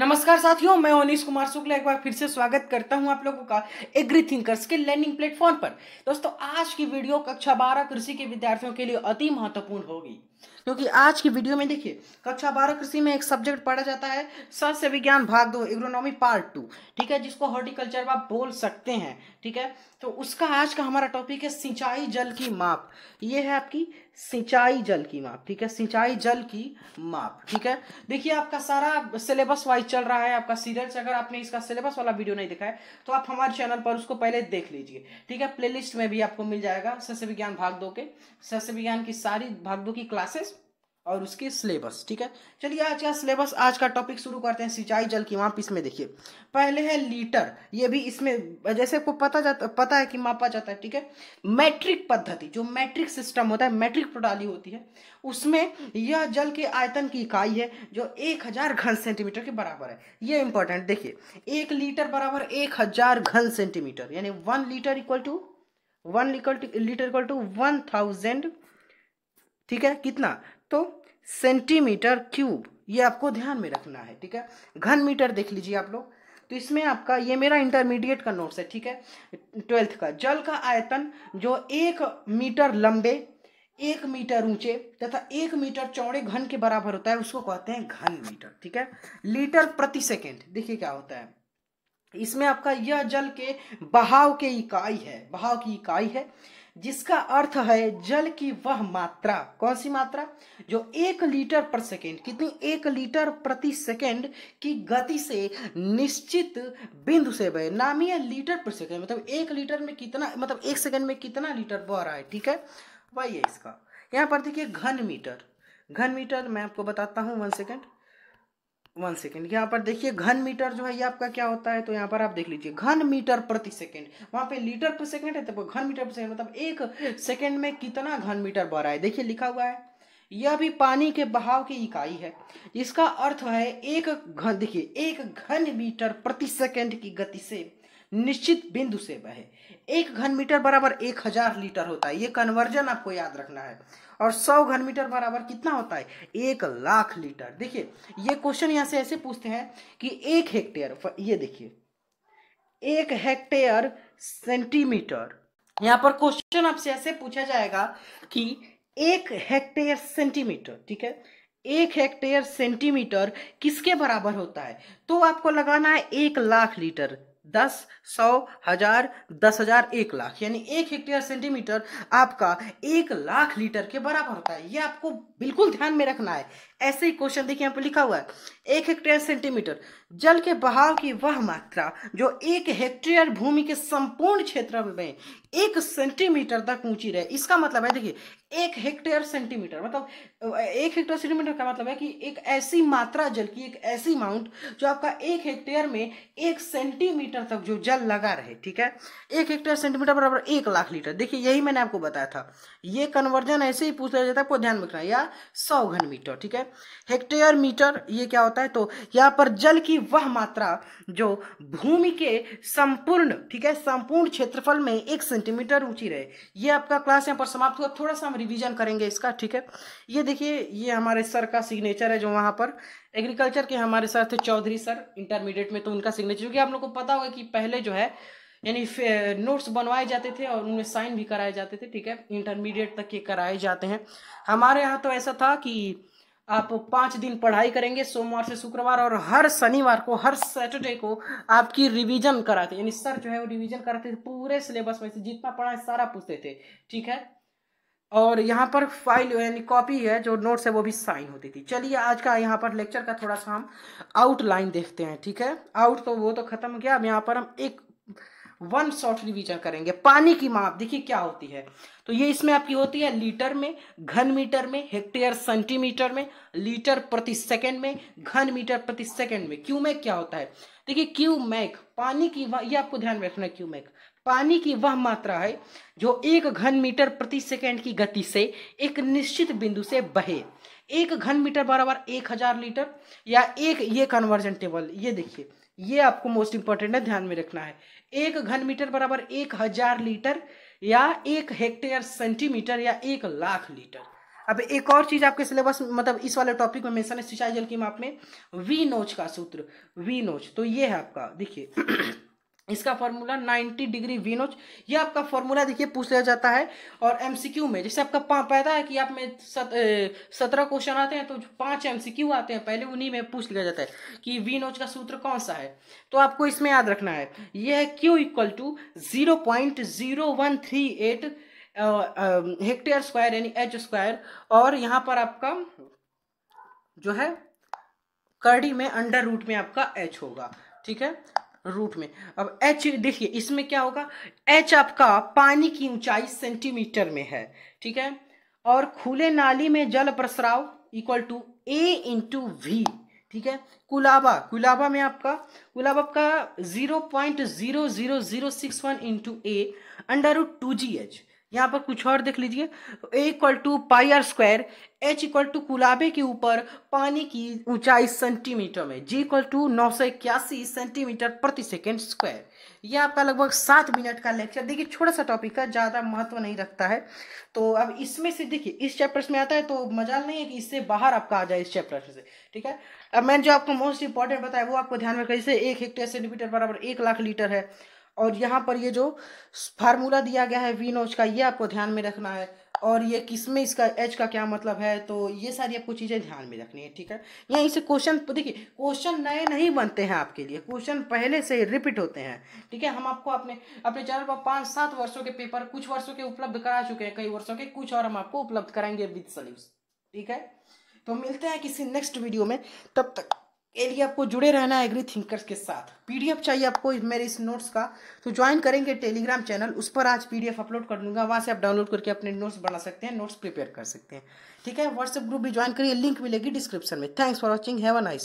नमस्कार साथियों, मैं अनीश कुमार शुक्ला एक बार फिर से स्वागत करता हूं आप लोगों का एग्री थिंकर्स के लर्निंग प्लेटफॉर्म पर। दोस्तों, आज की वीडियो कक्षा 12 कृषि के विद्यार्थियों के लिए अति महत्वपूर्ण होगी, क्योंकि आज की वीडियो में देखिए कक्षा 12 कृषि में एक सब्जेक्ट पढ़ा जाता है सस्य विज्ञान भाग 2 एग्रोनॉमी पार्ट 2, ठीक है, जिसको हॉर्टिकल्चर आप बोल सकते हैं। ठीक है, तो उसका आज का हमारा टॉपिक है सिंचाई जल की माप। ये है आपकी सिंचाई जल की माप। ठीक है, सिंचाई जल की माप। ठीक है, देखिए आपका सारा सिलेबस वाइज चल रहा है आपका सीरियल से। अगर आपने इसका सिलेबस वाला वीडियो नहीं देखा है तो आप हमारे चैनल पर उसको पहले देख लीजिए। ठीक है, प्लेलिस्ट में भी आपको मिल जाएगा सस्य विज्ञान भाग 2 के, सस्य विज्ञान की सारी भाग 2 की क्लासेस और उसके सिलेबस। ठीक है, चलिए आज का सिलेबस, आज का टॉपिक शुरू करते हैं। सिंचाई जल की माप। इसमें देखिए पहले है लीटर। ये भी इसमें जैसे आपको पता है कि मापा जाता है। ठीक है, मैट्रिक पद्धति, जो मैट्रिक सिस्टम होता है, मैट्रिक प्रणाली होती है, उसमें यह जल के आयतन की इकाई है जो 1000 घन सेंटीमीटर के बराबर है। ये इंपॉर्टेंट, देखिए 1 लीटर बराबर 1000 घन सेंटीमीटर, यानी 1 लीटर इक्वल टू 1000। ठीक है, कितना? तो सेंटीमीटर क्यूब, ये आपको ध्यान में रखना है। ठीक है, घन मीटर देख लीजिए आप लोग। तो इसमें आपका, ये मेरा इंटरमीडिएट का नोट्स है। ठीक है, 12th का। जल का आयतन जो 1 मीटर लंबे, 1 मीटर ऊंचे तथा 1 मीटर चौड़े घन के बराबर होता है, उसको कहते हैं घन मीटर। ठीक है, लीटर प्रति सेकेंड देखिए क्या होता है इसमें आपका, यह जल के बहाव के इकाई है, बहाव की इकाई है, जिसका अर्थ है जल की वह मात्रा। कौन सी मात्रा? जो 1 लीटर पर सेकेंड, कितनी? 1 लीटर प्रति सेकेंड की गति से निश्चित बिंदु से बहे। नाम ही है लीटर पर सेकेंड, मतलब 1 लीटर में कितना, मतलब 1 सेकेंड में कितना लीटर बह रहा है। ठीक है, वही है इसका। यहाँ पर देखिए घन मीटर। घन मीटर मैं आपको बताता हूँ, 1 सेकेंड। यहाँ पर देखिए घन मीटर जो है ये आपका क्या होता है, तो यहाँ पर आप देख लीजिए घन मीटर प्रति सेकेंड। वहां पे लीटर पर सेकेंड है, तो घन मीटर पर सेकेंड मतलब 1 सेकेंड में कितना घन मीटर बह रहा है। देखिए लिखा हुआ है, यह भी पानी के बहाव की इकाई है। इसका अर्थ है देखिए 1 घन मीटर प्रति सेकेंड की गति से निश्चित बिंदु से बहे। 1 घन मीटर बराबर 1000 लीटर होता है, ये कन्वर्जन आपको याद रखना है। और 100 घन मीटर बराबर कितना होता है? 1,00,000 लीटर। देखिए ये क्वेश्चन यहाँ से ऐसे पूछते हैं कि 1 हेक्टेयर, ये देखिए 1 हेक्टेयर सेंटीमीटर। यहाँ पर क्वेश्चन आपसे ऐसे पूछा जाएगा कि 1 हेक्टेयर सेंटीमीटर, ठीक है, 1 हेक्टेयर सेंटीमीटर किसके बराबर होता है? तो आपको लगाना है 1,00,000 लीटर। 10, 100, 1000, 10,000, 1,00,000, यानी 1 हेक्टेयर सेंटीमीटर आपका 1,00,000 लीटर के बराबर होता है। ये आपको बिल्कुल ध्यान में रखना है। ऐसे ही क्वेश्चन देखिए यहाँ पे लिखा हुआ है, 1 हेक्टेयर सेंटीमीटर जल के बहाव की वह मात्रा जो 1 हेक्टेयर भूमि के संपूर्ण क्षेत्र में 1 सेंटीमीटर तक ऊंची रहे। इसका मतलब है, देखिए 1 हेक्टेयर सेंटीमीटर मतलब 1 हेक्टेयर सेंटीमीटर का मतलब है कि एक ऐसी मात्रा जल की, एक ऐसी अमाउंट जो आपका 1 हेक्टेयर में 1 सेंटीमीटर तक जो जल लगा रहे। ठीक है, 1 हेक्टेयर सेंटीमीटर बराबर 1,00,000 लीटर। देखिए यही मैंने आपको बताया था, ये कन्वर्जन ऐसे ही पूछ लिया जाता है, आपको ध्यान में रखना है। या 100 घन मीटर। ठीक है, हेक्टेयर मीटर ये क्या होता है, तो यहाँ पर जल की वह मात्रा जो भूमि के संपूर्ण, ठीक है, संपूर्ण क्षेत्रफल में 1 सेंटीमीटर ऊंची रहे। ये आपका क्लास यहाँ पर समाप्त हुआ। थोड़ा सा हम रिवीजन करेंगे इसका। ठीक है, ये देखिए ये हमारे सर का सिग्नेचर है, जो वहां पर एग्रीकल्चर के हमारे सर थे चौधरी सर इंटरमीडिएट में, तो उनका सिग्नेचर, क्योंकि आप लोग को पता होगा कि पहले जो है यानी नोट्स बनवाए जाते थे और उनमें साइन भी कराए जाते थे। ठीक है, इंटरमीडिएट तक ये कराए जाते हैं। हमारे यहाँ तो ऐसा था कि आप 5 दिन पढ़ाई करेंगे, सोमवार से शुक्रवार, और हर शनिवार को, हर सैटरडे को आपकी रिवीजन कराते, यानी सर जो है वो रिवीजन कराते थे पूरे सिलेबस में से, जितना पढ़ा है सारा पूछते थे। ठीक है, और यहाँ पर फाइल यानी कॉपी है, जो नोट्स है वो भी साइन होती थी। चलिए आज का यहाँ पर लेक्चर का थोड़ा सा हम आउटलाइन देखते हैं। ठीक है, आउट तो वो तो खत्म हो गया। अब यहाँ पर हम एक 1 शॉर्ट रिवीजन करेंगे। पानी की माप देखिए क्या होती है, तो ये इसमें आपकी होती है लीटर में, घन मीटर में, हेक्टेयर सेंटीमीटर में, लीटर प्रति सेकंड में, घन मीटर प्रति सेकंड में। क्यूमेक क्या होता है? देखिए क्यूमेक पानी की, ये आपको ध्यान में रखना है, क्यूमेक पानी की वह मात्रा है जो 1 घन मीटर प्रति सेकंड की गति से एक निश्चित बिंदु से बहे। 1 घन मीटर बराबर 1000 लीटर, या ये कन्वर्जन टेबल, ये देखिए ये आपको मोस्ट इंपॉर्टेंट है, ध्यान में रखना है। 1 घन मीटर बराबर 1000 लीटर, या 1 हेक्टेयर सेंटीमीटर, या 1,00,000 लीटर। अब एक और चीज आपके सिलेबस मतलब इस वाले टॉपिक में मेंशन है, सिंचाई जल की माप में वी नोच का सूत्र, वी नोच। तो ये है आपका, देखिए इसका फॉर्मूला 90 डिग्री वी नोच, ये आपका फॉर्मूला देखिए पूछ लिया जाता है। और एमसीक्यू में जैसे आपका पता है कि आप में 17 क्वेश्चन आते हैं, तो 5 एमसीक्यू आते हैं, पहले उन्हीं में पूछ लिया जाता है कि वी नोच का सूत्र कौन सा है। तो आपको इसमें याद रखना है, यह है Q equal to 0.0138 hectare square यानी एच स्क्वायर। और यहाँ पर आपका जो है करड़ी में अंडर रूट में आपका एच होगा, ठीक है, रूट में। अब एच देखिए इसमें क्या होगा, एच आपका पानी की ऊंचाई सेंटीमीटर में है, ठीक है। और खुले नाली में जल प्रस्राव equal to A into V, ठीक है। कुलाबा में आपका कुलाबा का 0.00061 into A under root 2GH। यहाँ पर कुछ और देख लीजिए, A equal to pi r square, H equal to कुलाबे के ऊपर पानी की ऊंचाई सेंटीमीटर में, जी इक्वल टू 981 सेंटीमीटर प्रति सेकेंड स्क्वायर। ये आपका लगभग 7 मिनट का लेक्चर, देखिए छोटा सा टॉपिक का, ज़्यादा महत्व नहीं रखता है। तो अब इसमें से देखिए इस चैप्टर में आता है, तो मजाल नहीं है कि इससे बाहर आपका आ जाए इस चैप्टर से, ठीक है। अब मैंने जो आपको मोस्ट इंपॉर्टेंट बताया वो आपको ध्यान में रखना, जैसे 1 हेक्टेयर सेंटीमीटर बराबर 1 लाख लीटर है। और यहाँ पर ये जो फार्मूला दिया गया है वी नोच का, ये आपको ध्यान में रखना है। और ये किसमें इसका एच का क्या मतलब है, तो ये सारी आपको चीज़ें ध्यान में रखनी है, ठीक है। यहीं से क्वेश्चन देखिए, क्वेश्चन नए नहीं बनते हैं आपके लिए, क्वेश्चन पहले से रिपीट होते हैं, ठीक है। हम आपको अपने चैनल पर 5-7 वर्षों के पेपर, कुछ वर्षों के उपलब्ध करा चुके हैं, कई वर्षों के, कुछ और हम आपको उपलब्ध कराएंगे विद सॉल्यूशन, ठीक है। तो मिलते हैं किसी नेक्स्ट वीडियो में, तब तक के लिए आपको जुड़े रहना है एग्री थिंकर्स के साथ। पीडीएफ चाहिए आपको मेरे इस नोट्स का, तो ज्वाइन करेंगे टेलीग्राम चैनल, उस पर आज पीडीएफ अपलोड कर दूंगा, वहां से आप डाउनलोड करके अपने नोट्स बना सकते हैं, नोट्स प्रिपेयर कर सकते हैं, ठीक है। व्हाट्सएप ग्रुप भी ज्वाइन करिए, लिंक मिलेगी डिस्क्रिप्शन में। Thanks for watching, have a nice.